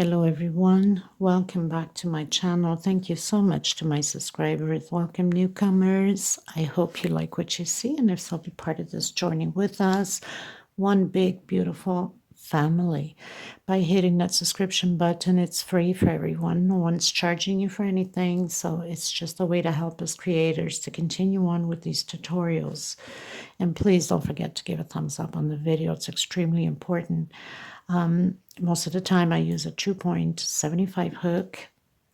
Hello everyone, welcome back to my channel. Thank you so much to my subscribers. Welcome newcomers. I hope you like what you see, and if so, be part of this journey with us. One big beautiful family. By hitting that subscription button, it's free for everyone. No one's charging you for anything, so it's just a way to help us creators to continue on with these tutorials. And please don't forget to give a thumbs up on the video. It's extremely important. Most of the time I use a 2.75 hook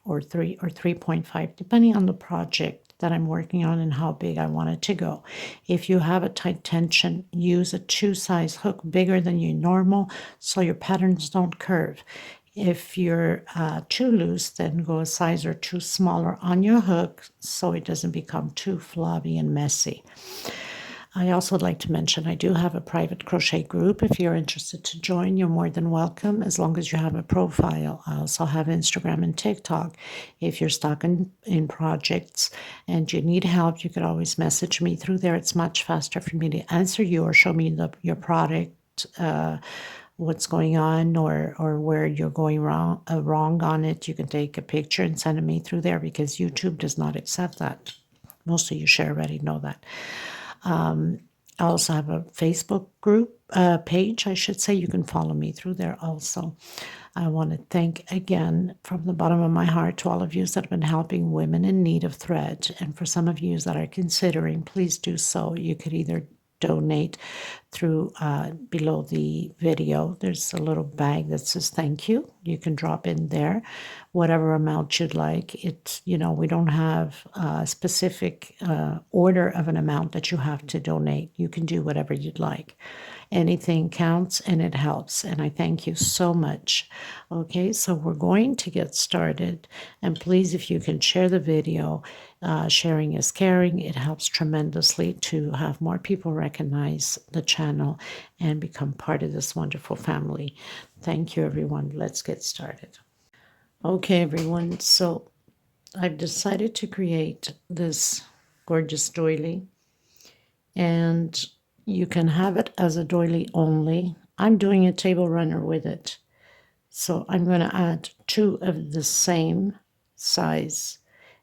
or 3.5, depending on the project that I'm working on and how big I want it to go. If you have a tight tension, use a 2-size hook bigger than your normal so your patterns don't curve. If you're too loose, then go a size or 2 smaller on your hook so it doesn't become too floppy and messy. I also would like to mention I do have a private crochet group. If you're interested to join, you're more than welcome, as long as you have a profile. I also have Instagram and TikTok. If you're stuck in projects and you need help, you could always message me through there. It's much faster for me to answer you or show me your product, what's going on, or where you're going wrong on it. You can take a picture and send it me through there, because YouTube does not accept that. Most of you should already know that. I also have a Facebook group page, I should say. You can follow me through there also. I want to thank again from the bottom of my heart to all of you that have been helping women in need of thread. And for some of you that are considering, please do so. You could either donate through below the video. There's a little bag that says thank you. You can drop in there whatever amount you'd like. It's, we don't have a specific order of an amount that you have to donate. You can do whatever you'd like. Anything counts and it helps, and I thank you so much. Okay, so we're going to get started, and please, if you can share the video, sharing is caring. It helps tremendously to have more people recognize the channel and become part of this wonderful family. Thank you, everyone. Let's get started. Okay, everyone, so I've decided to create this gorgeous doily, and you can have it as a doily only. I'm doing a table runner with it. So I'm going to add 2 of the same size.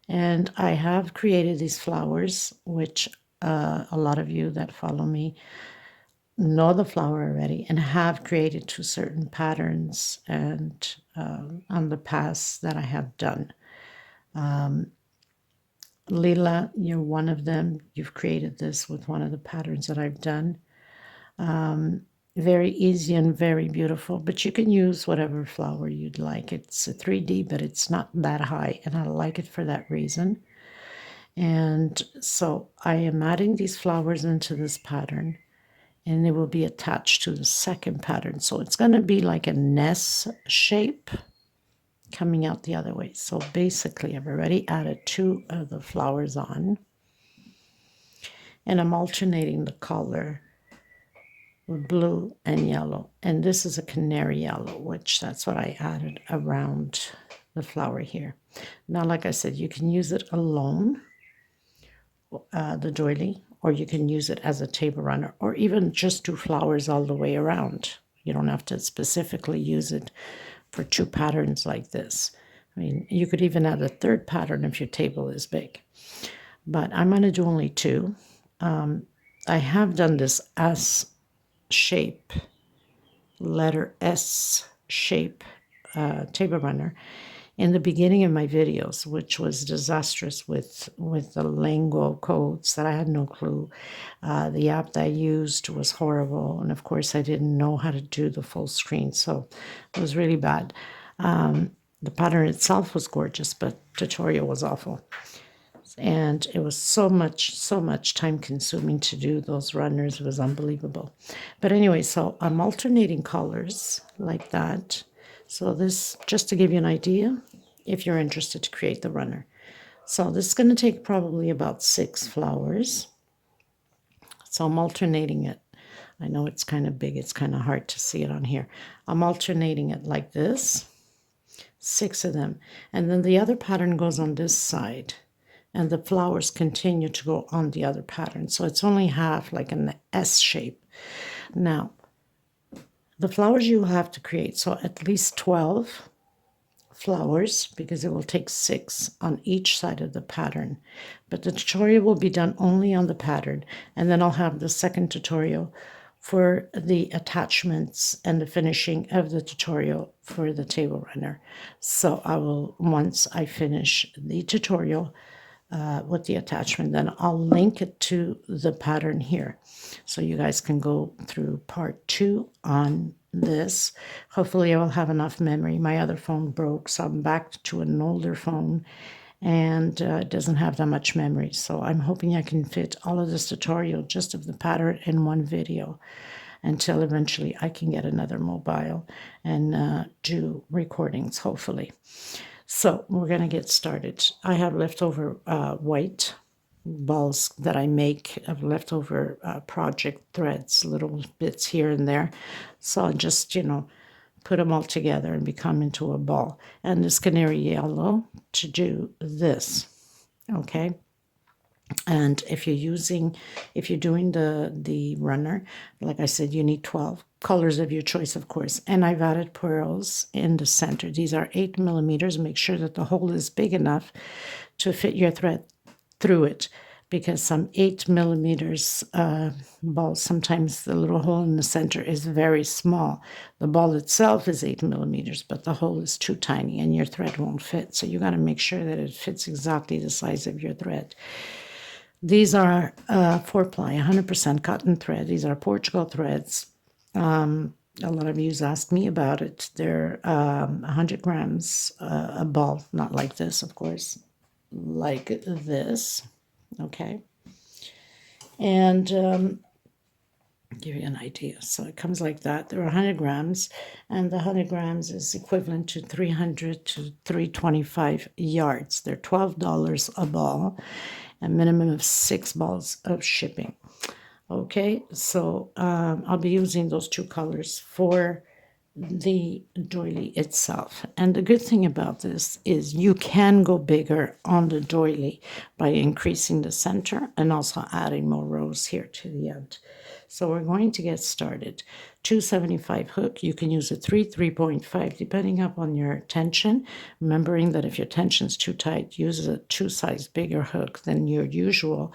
And I have created these flowers, which a lot of you that follow me know the flower already and have created 2 certain patterns and on the past that I have done. Lila, you're one of them. You've created this with one of the patterns that I've done. Very easy and very beautiful, but you can use whatever flower you'd like. It's a 3D, but it's not that high, and I like it for that reason. And so I am adding these flowers into this pattern, and they will be attached to the second pattern. So it's going to be like a nest shape coming out the other way. So basically, I've already added 2 of the flowers on, and I'm alternating the color with blue and yellow. And this is a canary yellow, which that's what I added around the flower here. Now, like I said, you can use it alone, the doily, or you can use it as a table runner, or even just 2 flowers all the way around. You don't have to specifically use it for 2 patterns like this. I mean, you could even add a 3rd pattern if your table is big. But I'm going to do only 2. I have done this S shape, letter S shape table runner in the beginning of my videos, which was disastrous with the lingo codes that I had no clue. The app that I used was horrible, and of course I didn't know how to do the full screen, so it was really bad. The pattern itself was gorgeous, but tutorial was awful. And it was so much time consuming to do those runners. It was unbelievable. But anyway, so I'm alternating colors like that. So this, just to give you an idea, if you're interested to create the runner. So this is going to take probably about 6 flowers. So I'm alternating it. I know it's kind of big. It's kind of hard to see it on here. I'm alternating it like this, 6 of them. And then the other pattern goes on this side, and the flowers continue to go on the other pattern. So it's only half, like an S shape. Now, the flowers you have to create, so at least 12 flowers because it will take 6 on each side of the pattern. But the tutorial will be done only on the pattern, and then I'll have the second tutorial for the attachments and the finishing of the tutorial for the table runner. So I will, once I finish the tutorial with the attachment, then I'll link it to the pattern here. So you guys can go through part 2 on this. Hopefully I will have enough memory. My other phone broke, so I'm back to an older phone, and it doesn't have that much memory. So I'm hoping I can fit all of this tutorial just of the pattern in one video until eventually I can get another mobile and do recordings, hopefully. So we're going to get started. I have leftover white balls that I make of leftover project threads, little bits here and there. So I'll just, put them all together and become into a ball. And this canary yellow to do this, okay? And if you're doing the runner, like I said, you need 12 colors of your choice, of course. And I've added pearls in the center. These are 8 millimeters. Make sure that the hole is big enough to fit your thread through it, because some 8 millimeters balls, sometimes the little hole in the center is very small. The ball itself is 8 millimeters, but the hole is too tiny and your thread won't fit. So you got to make sure that it fits exactly the size of your thread. These are 4-ply, 100% cotton thread. These are Portugal threads. A lot of you asked me about it. They're 100 grams a ball, not like this, of course, like this, okay? And give you an idea. So it comes like that. They're 100 grams, and the 100 grams is equivalent to 300 to 325 yards. They're $12 a ball, a minimum of 6 balls of shipping. Okay, so I'll be using those 2 colors for the doily itself. And the good thing about this is you can go bigger on the doily by increasing the center and also adding more rows here to the end. So we're going to get started. 275 hook. You can use a 3.5 depending upon your tension, remembering that if your tension's too tight, use a 2 size bigger hook than your usual.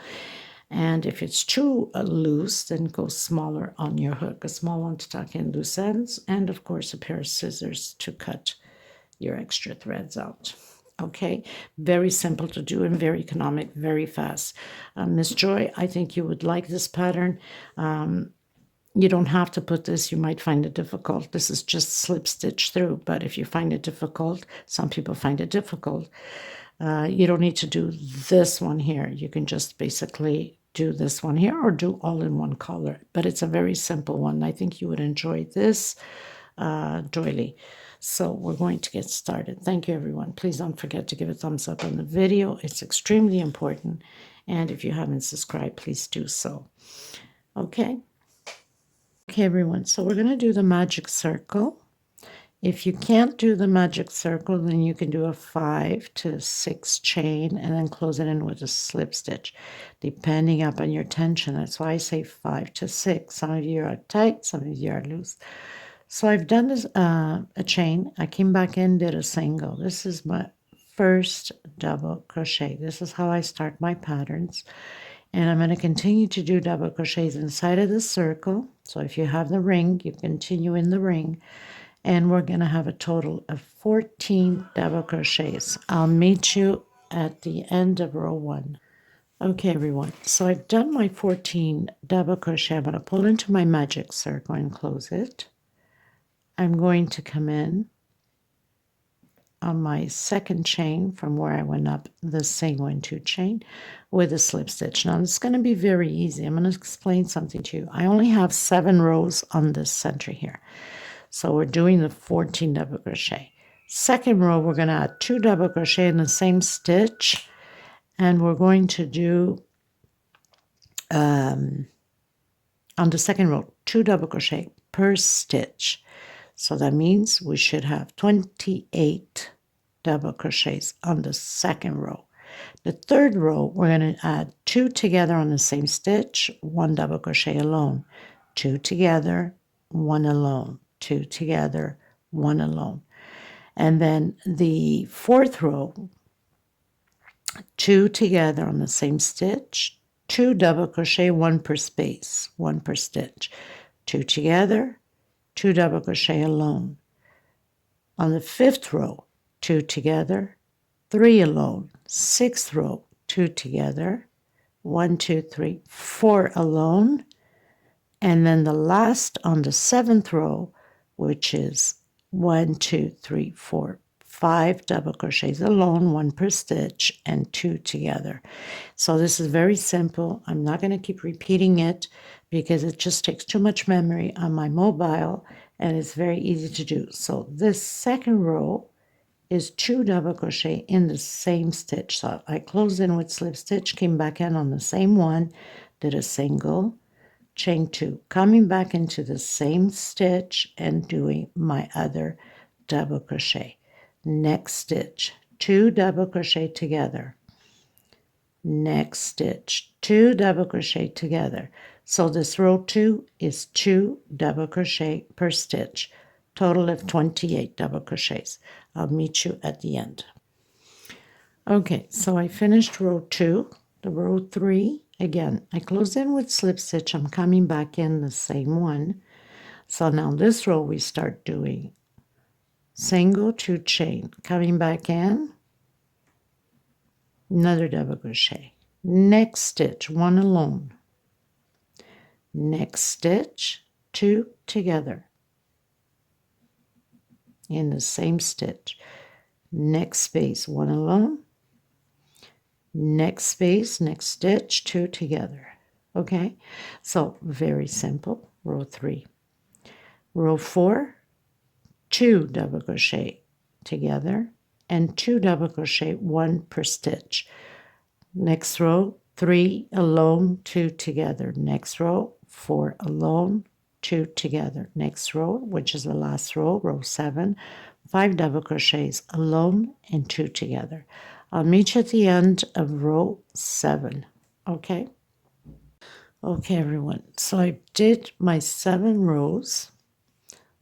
And if it's too loose, then go smaller on your hook, a small one to tuck in loose ends, and of course a pair of scissors to cut your extra threads out. Okay, very simple to do and very economic, very fast. Miss Joy, I think you would like this pattern. You don't have to put this. You might find it difficult. This is just slip stitch through, but if you find it difficult, some people find it difficult, you don't need to do this one here. You can just basically do this one here or do all in one color, but it's a very simple one. I think you would enjoy this doily. So we're going to get started. Thank you, everyone. Please don't forget to give a thumbs up on the video. It's extremely important. And if you haven't subscribed, please do so. Okay. Okay, everyone. So we're going to do the magic circle. If you can't do the magic circle, then you can do a 5 to 6 chain and then close it in with a slip stitch, depending upon your tension. That's why I say 5 to 6. Some of you are tight, some of you are loose. So I've done this, a chain. I came back in, did a single. This is my first double crochet. This is how I start my patterns. And I'm going to continue to do double crochets inside of the circle. So if you have the ring, you continue in the ring. And we're going to have a total of 14 double crochets. I'll meet you at the end of row 1. Okay, everyone. So I've done my 14 double crochet. I'm going to pull into my magic circle and close it. I'm going to come in on my second chain from where I went up the single and 2 chain with a slip stitch. Now, it's going to be very easy. I'm going to explain something to you. I only have 7 rows on this center here. So we're doing the 14 double crochet. Second row, we're going to add 2 double crochet in the same stitch, and we're going to do on the second row 2 double crochet per stitch. So that means we should have 28 double crochets on the second row. The third row, we're going to add 2 together on the same stitch, 1 double crochet alone, 2 together, 1 alone, 2 together, 1 alone. And then the fourth row, 2 together on the same stitch, 2 double crochet, 1 per space, 1 per stitch, 2 together, 2 double crochet alone. On the fifth row, 2 together, 3 alone. Sixth row, 2 together, 1, 2, 3, 4 alone. And then the last on the seventh row, which is 1, 2, 3, 4, 5 double crochets alone, 1 per stitch, and 2 together. So this is very simple. I'm not going to keep repeating it because it just takes too much memory on my mobile, and it's very easy to do. So this second row is 2 double crochet in the same stitch. So I closed in with slip stitch, came back in on the same one, did a single, chain 2, coming back into the same stitch and doing my other double crochet. Next stitch, 2 double crochet together. Next stitch, 2 double crochet together. So this row 2 is 2 double crochet per stitch, total of 28 double crochets. I'll meet you at the end. Okay, so I finished row 2. The row 3, again, I closed in with slip stitch. I'm coming back in the same one. So now this row we start doing single 2 chain, coming back in, another double crochet. Next stitch, 1 alone. Next stitch, 2 together in the same stitch. Next space, 1 alone. Next space, next stitch, 2 together. Okay, so very simple. Row 3. Row 4, 2 double crochet together and 2 double crochet, 1 per stitch. Next row, 3 alone, 2 together. Next row, 4 alone, 2 together. Next row, which is the last row, row 7, 5 double crochets alone and 2 together. I'll meet you at the end of row 7. Okay? Okay, everyone. So I did my 7 rows.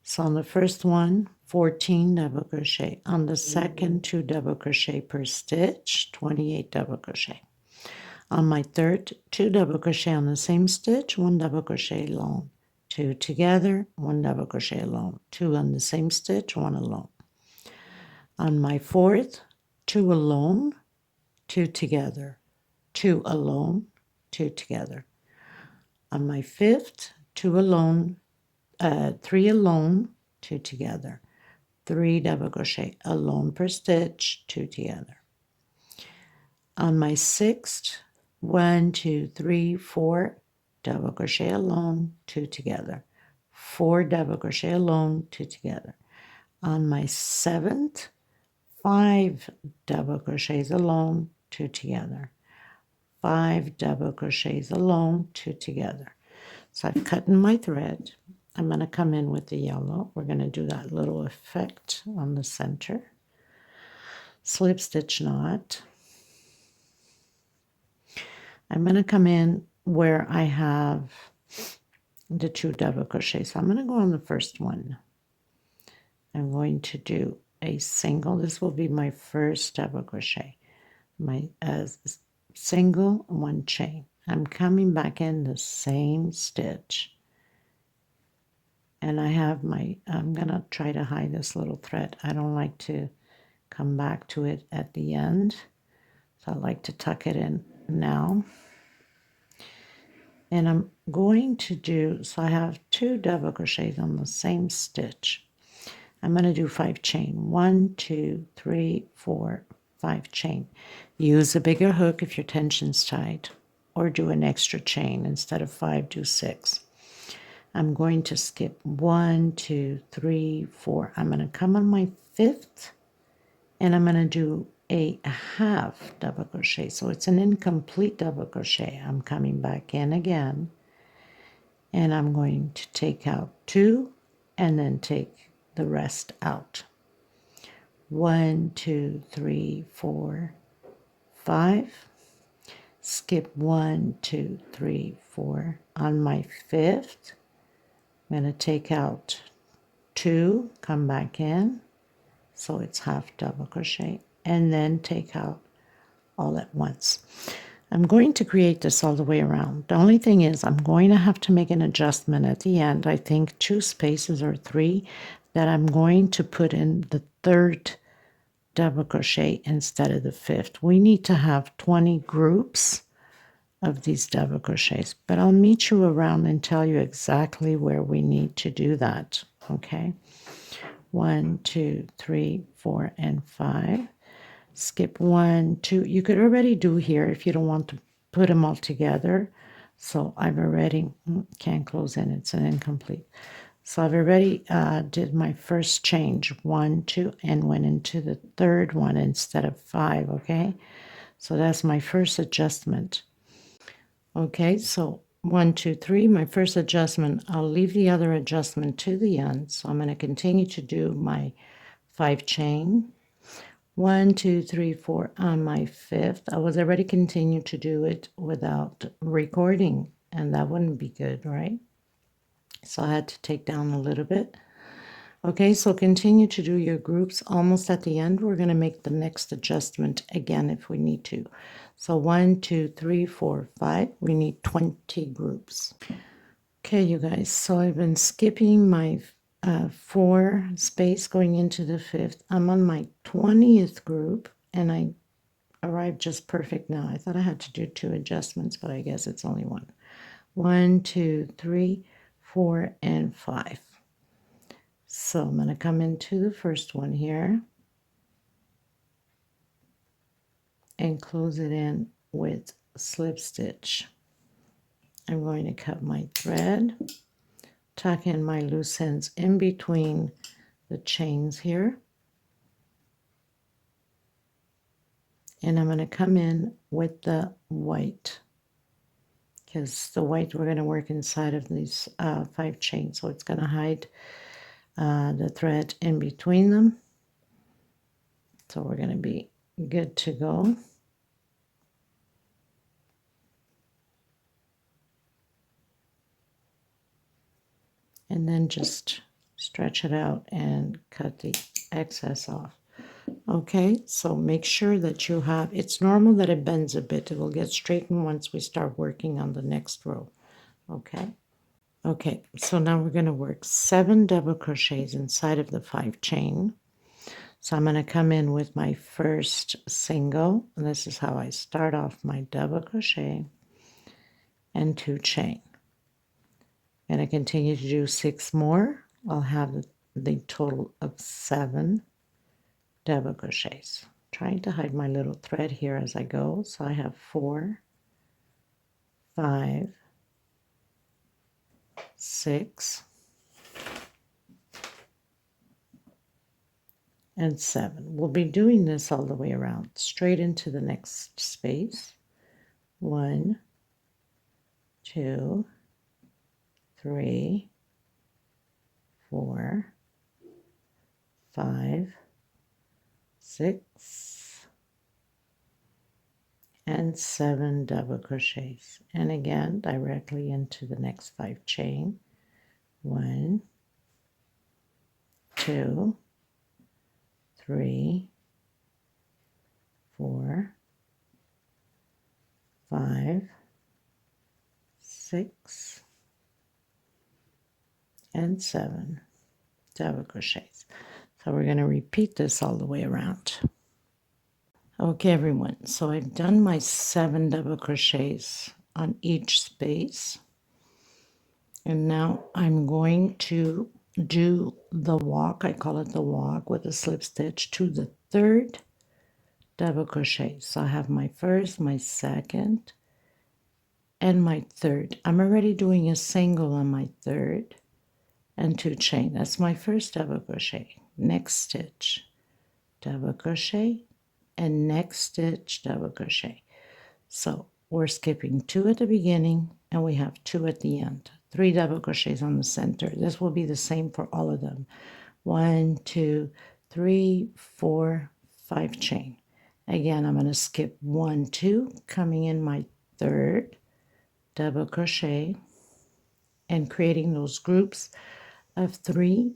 So on the first one, 14 double crochet. On the second, 2 double crochet per stitch, 28 double crochet. On my third, 2 double crochet on the same stitch, 1 double crochet alone. 2 together, 1 double crochet alone. 2 on the same stitch, 1 alone. On my fourth, 2 alone, 2 together, 2 alone, 2 together. On my fifth, 2 alone, 3 alone, 2 together, 3 double crochet alone per stitch, 2 together. On my sixth, 1, 2, 3, 4 double crochet alone, 2 together, 4 double crochet alone, 2 together. On my seventh, 5 double crochets alone, 2 together, 5 double crochets alone, 2 together. So I've cut in my thread. I'm going to come in with the yellow. We're going to do that little effect on the center. Slip stitch knot. I'm going to come in where I have the 2 double crochets. So I'm going to go on the first one. I'm going to do a single. This will be my first double crochet. My single, 1 chain. I'm coming back in the same stitch. And I have I'm going to try to hide this little thread. I don't like to come back to it at the end. So I like to tuck it in now. And I'm going to do, so I have 2 double crochets on the same stitch. I'm going to do 5 chain. 1, 2, 3, 4, 5 chain. Use a bigger hook if your tension's tight, or do an extra chain. Instead of 5, do 6. I'm going to skip 1, 2, 3, 4. I'm going to come on my 5th, and I'm going to do a half double crochet. So it's an incomplete double crochet. I'm coming back in again, and I'm going to take out 2 and then take the rest out. 1, 2, 3, 4, 5. Skip 1, 2, 3, 4. On my 5th, I'm going to take out 2, come back in, so it's half double crochet, and then take out all at once. I'm going to create this all the way around. The only thing is I'm going to have to make an adjustment at the end. I think 2 spaces or 3 that I'm going to put in the 3rd double crochet instead of the 5th. We need to have 20 groups of these double crochets, but I'll meet you around and tell you exactly where we need to do that. Okay, 1, 2, 3, 4, and 5. Skip 1, 2. You could already do here if you don't want to put them all together. So I've already, can't close in, it's an incomplete. So I've already did my first change, 1, 2, and went into the 3rd one instead of 5, okay? So that's my first adjustment. Okay, so 1, 2, 3, my first adjustment. I'll leave the other adjustment to the end. So I'm going to continue to do my 5 chain. 1, 2, 3, 4 on my 5th. I was already continuing to do it without recording, and that wouldn't be good, right? So I had to take down a little bit. Okay, so continue to do your groups. Almost at the end, we're going to make the next adjustment again if we need to. So 1, 2, 3, 4, 5. We need 20 groups. Okay, you guys, so I've been skipping my 4 space going into the 5th. I'm on my 20th group, and I arrived just perfect now. I thought I had to do 2 adjustments, but I guess it's only 1. 1, 2, 3, 4, and 5. So I'm going to come into the first one here and close it in with slip stitch. I'm going to cut my thread, tuck in my loose ends in between the chains here, and I'm going to come in with the white, because the white we're going to work inside of these 5 chains, so it's going to hide the thread in between them. So we're going to be good to go. And then just stretch it out and cut the excess off. Okay, so make sure that you have, it's normal that it bends a bit. It will get straightened once we start working on the next row. Okay. Okay, so now we're going to work 7 double crochets inside of the 5 chain. So I'm going to come in with my first single, and this is how I start off my double crochet and 2 chain. I'm going to continue to do 6 more. I'll have the total of 7 double crochets. Trying to hide my little thread here as I go. So I have 4, 5, 6, and 7. We'll be doing this all the way around, straight into the next space. 1, 2, 3, 4, 5, 6, and 7 double crochets, and again directly into the next 5 chain. 1, 2, 3, 4, 5, 6, and 7 double crochets. So we're going to repeat this all the way around. Okay, everyone, so I've done my 7 double crochets on each space, and now I'm going to do the walk. I call it the walk with a slip stitch to the 3rd double crochet. So I have my first, my second, and my 3rd. I'm already doing a single on my 3rd and 2 chain. That's my first double crochet. Next stitch, double crochet, and next stitch, double crochet. So we're skipping 2 at the beginning, and we have 2 at the end. 3 double crochets on the center. This will be the same for all of them. 1, 2, 3, 4, 5 chain. Again, I'm going to skip 1, 2, coming in my 3rd double crochet and creating those groups of 3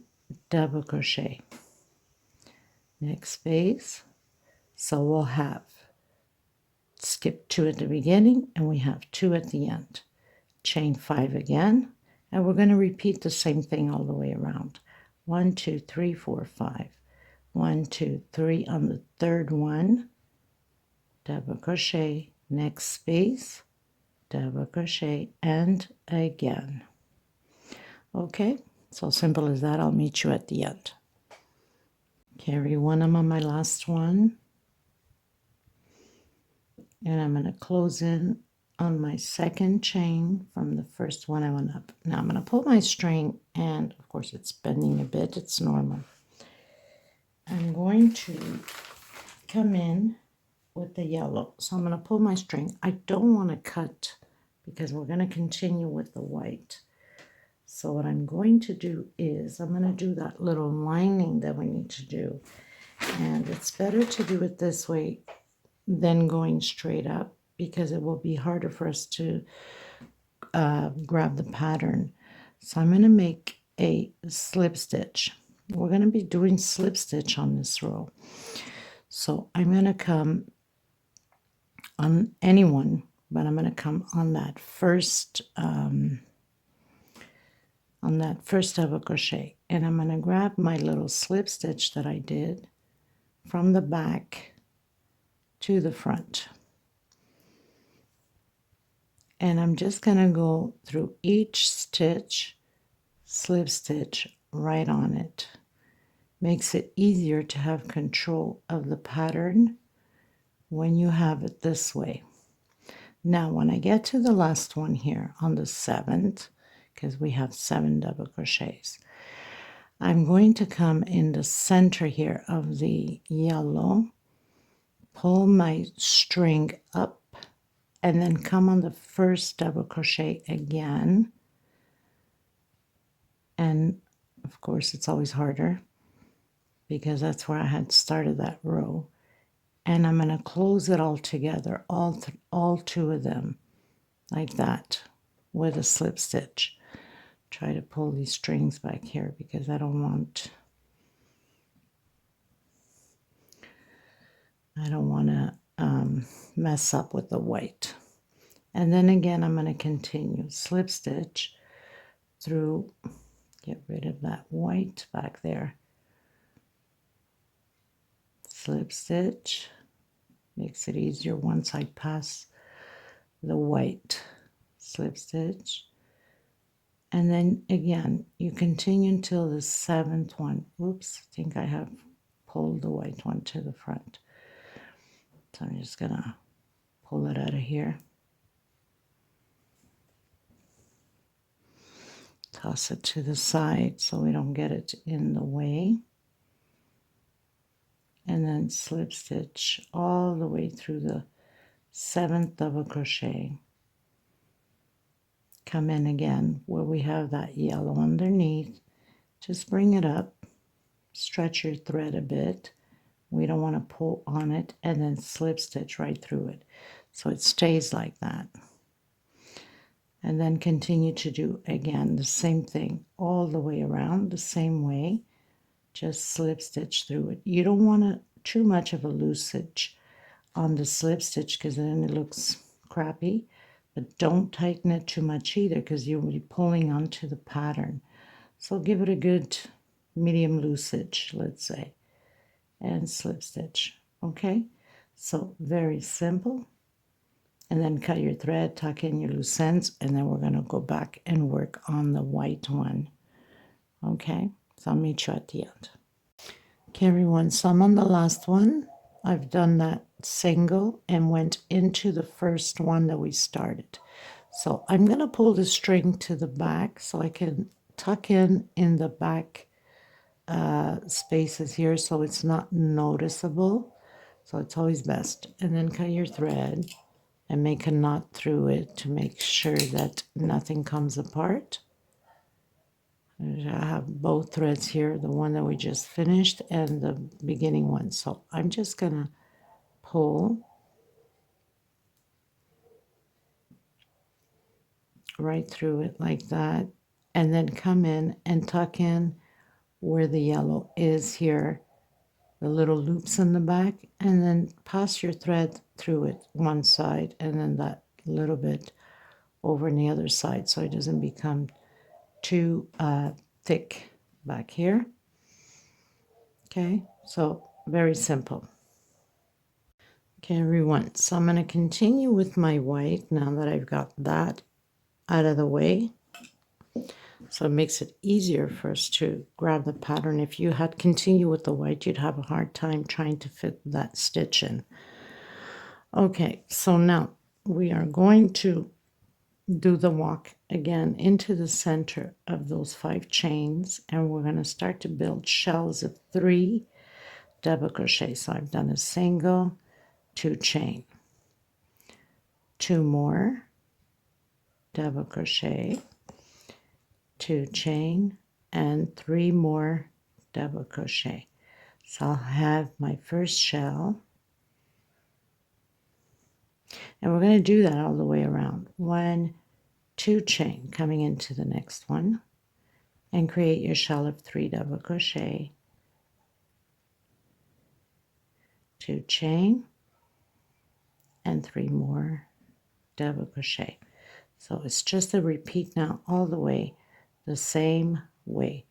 double crochet. next space. So we'll have skip 2 at the beginning and we have 2 at the end. Chain 5 again, and we're going to repeat the same thing all the way around. 1 2 3 4 5. 1 2 3 on the third one, double crochet, next space, double crochet, and again. Okay, so simple as that. I'll meet you at the end. Carry one. I'm on my last one, and I'm going to close in on my second chain from the first one I went up. Now I'm going to pull my string, and of course it's bending a bit, it's normal. I'm going to come in with the yellow, so I'm going to pull my string. I don't want to cut because we're going to continue with the white. So what I'm going to do is I'm going to do that little lining that we need to do, and it's better to do it this way than going straight up, because it will be harder for us to grab the pattern. So I'm going to make a slip stitch. We're going to be doing slip stitch on this row. So I'm going to come on any one, but I'm going to come on that first double crochet, and I'm going to grab my little slip stitch that I did from the back to the front. And I'm just going to go through each stitch, slip stitch right on it. Makes it easier to have control of the pattern when you have it this way. Now when I get to the last one here on the 7th, because we have 7 double crochets, I'm going to come in the center here of the yellow, pull my string up, and then come on the first double crochet again. And of course it's always harder because that's where I had started that row. And I'm going to close it all together, all 2 of them, like that, with a slip stitch. Try to pull these strings back here because I don't want to mess up with the white. And then again, I'm going to continue slip stitch through, get rid of that white back there. Slip stitch makes it easier once I pass the white. Slip stitch, and then again you continue until the 7th one. Oops, I think I have pulled the white one to the front, so I'm just gonna pull it out of here, toss it to the side so we don't get it in the way, and then slip stitch all the way through the 7th double crochet. Come in again where we have that yellow underneath, just bring it up, stretch your thread a bit, we don't want to pull on it, and then slip stitch right through it so it stays like that. And then continue to do again the same thing all the way around the same way, just slip stitch through it. You don't want too much of a loose stitch on the slip stitch because then it looks crappy, but don't tighten it too much either because you'll be pulling onto the pattern. So give it a good medium loose stitch, let's say, and slip stitch. Okay, so very simple. And then cut your thread, tuck in your loose ends, and then we're going to go back and work on the white one. Okay, so I'll meet you at the end. Okay, everyone, so I'm on the last one. I've done that single and went into the first one that we started. So I'm going to pull the string to the back so I can tuck in the back spaces here so it's not noticeable. So it's always best. And then cut your thread and make a knot through it to make sure that nothing comes apart. I have both threads here, the one that we just finished and the beginning one. So I'm just gonna pull right through it like that, and then come in and tuck in where the yellow is here the little loops in the back, and then pass your thread through it one side and then that little bit over on the other side so it doesn't become too thick back here. Okay, so very simple. Okay, everyone, so I'm going to continue with my white now that I've got that out of the way. So it makes it easier for us to grab the pattern. If you had continued with the white, you'd have a hard time trying to fit that stitch in. Okay, so now we are going to do the walk again into the center of those 5 chains, and we're going to start to build shells of 3 double crochet. So I've done a single, 2 chain, 2 more double crochet, 2 chain, and 3 more double crochet. So I'll have my first shell, and we're going to do that all the way around. 1, 2 chain coming into the next one, and create your shell of 3 double crochet, 2 chain, and 3 more double crochet. So it's just a repeat now all the way the same way.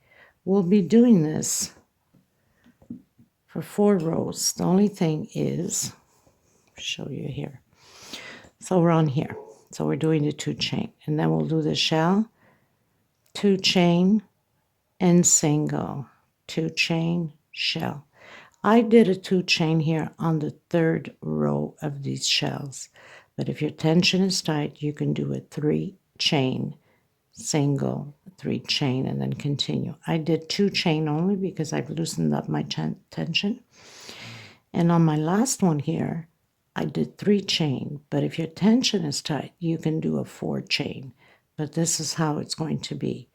We'll be doing this for 4 rows. The only thing is, show you here. So we're on here. So we're doing the 2 chain, and then we'll do the shell, 2 chain, and single, 2 chain, shell. I did a 2 chain here on the 3rd row of these shells, but if your tension is tight, you can do a 3 chain, single, 3 chain, and then continue. I did 2 chain only because I've loosened up my tension. And on my last one here, I did 3 chain, but if your tension is tight, you can do a 4 chain. But this is how it's going to be.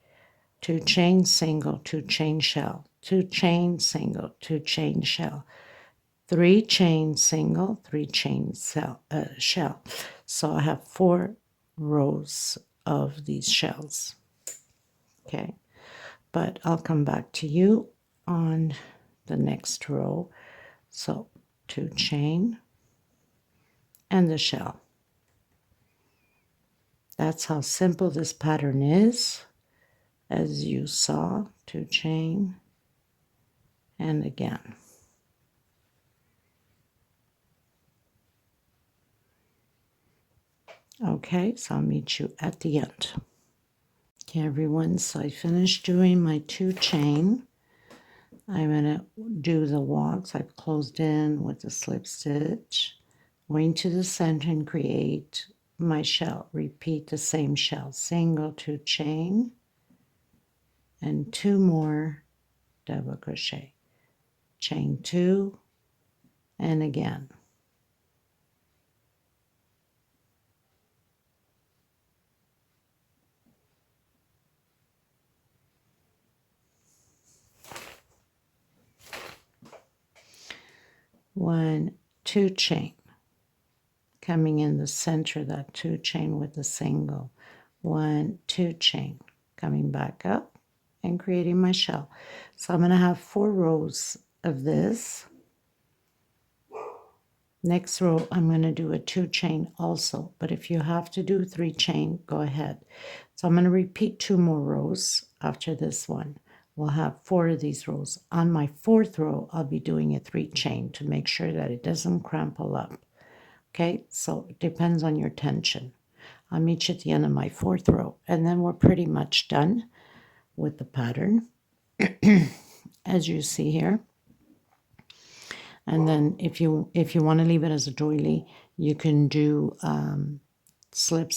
2 chain, single, 2 chain, shell, 2 chain, single, 2 chain, shell, 3 chain, single, 3 chain, shell. So I have 4 rows of these shells. Okay, but I'll come back to you on the next row. So 2 chain and the shell. That's how simple this pattern is. As you saw, 2 chain and again. Okay, so I'll meet you at the end. Okay, everyone, so I finished doing my 2 chain. I'm going to do the walks. I've closed in with the slip stitch, going to the center and create my shell. Repeat the same shell, single, 2 chain, and 2 more double crochet, chain 2, and again. One, 2 chain, coming in the center, that 2 chain with the single, 1, 2 chain, coming back up and creating my shell. So I'm going to have 4 rows of this. Next row I'm going to do a 2 chain also, but if you have to do 3 chain, go ahead. So I'm going to repeat 2 more rows after this one. We'll have 4 of these rows. On my 4th row, I'll be doing a 3 chain to make sure that it doesn't crumple up. Okay, so it depends on your tension. I'll meet you at the end of my 4th row, and then we're pretty much done with the pattern, as you see here. And then if you want to leave it as a doily, you can do not slip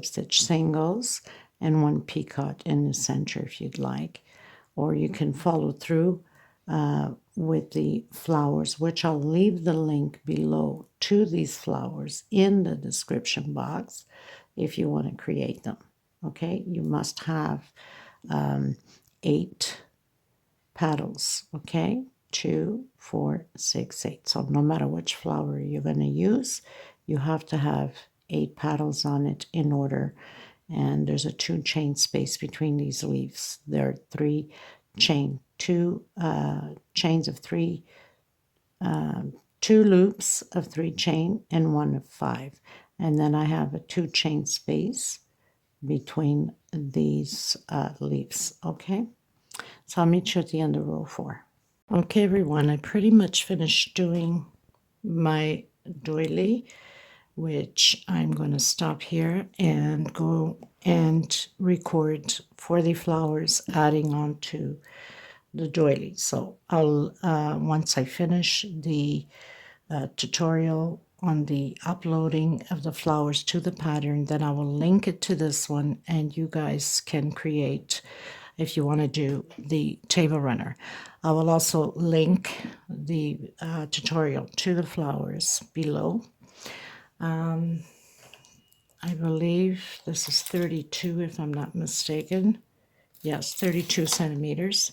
stitch, singles, and 1 picot in the center if you'd like. Or you can follow through with the flowers, which I'll leave the link below to these flowers in the description box if you want to create them. Okay, you must have 8 petals. Okay, 2, 4, 6, 8. So no matter which flower you're going to use, you have to have 8 petals on it in order. And there's a 2 chain space between these leaves. There are 3 chain, 2 chains of 3 2 loops of 3 chain and 1 of 5, and then I have a 2 chain space between these leaves. Okay, so I'll meet you at the end of row 4. Okay, everyone, I pretty much finished doing my doily, which I'm going to stop here and go and record for the flowers adding on to the doily. So I'll once I finish the tutorial on the uploading of the flowers to the pattern, then I will link it to this one, and you guys can create if you want to do the table runner. I will also link the tutorial to the flowers below. I believe this is 32 if I'm not mistaken. Yes, 32 centimeters.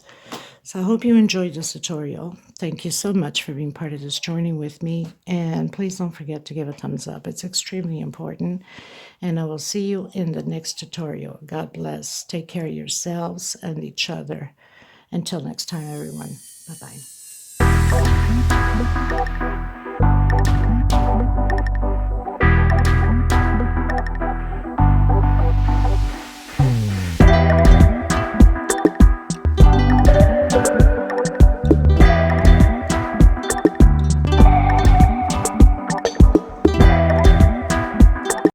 So I hope you enjoyed this tutorial. Thank you so much for being part of this journey with me. And please don't forget to give a thumbs up. It's extremely important. And I will see you in the next tutorial. God bless. Take care of yourselves and each other. Until next time, everyone. Bye-bye.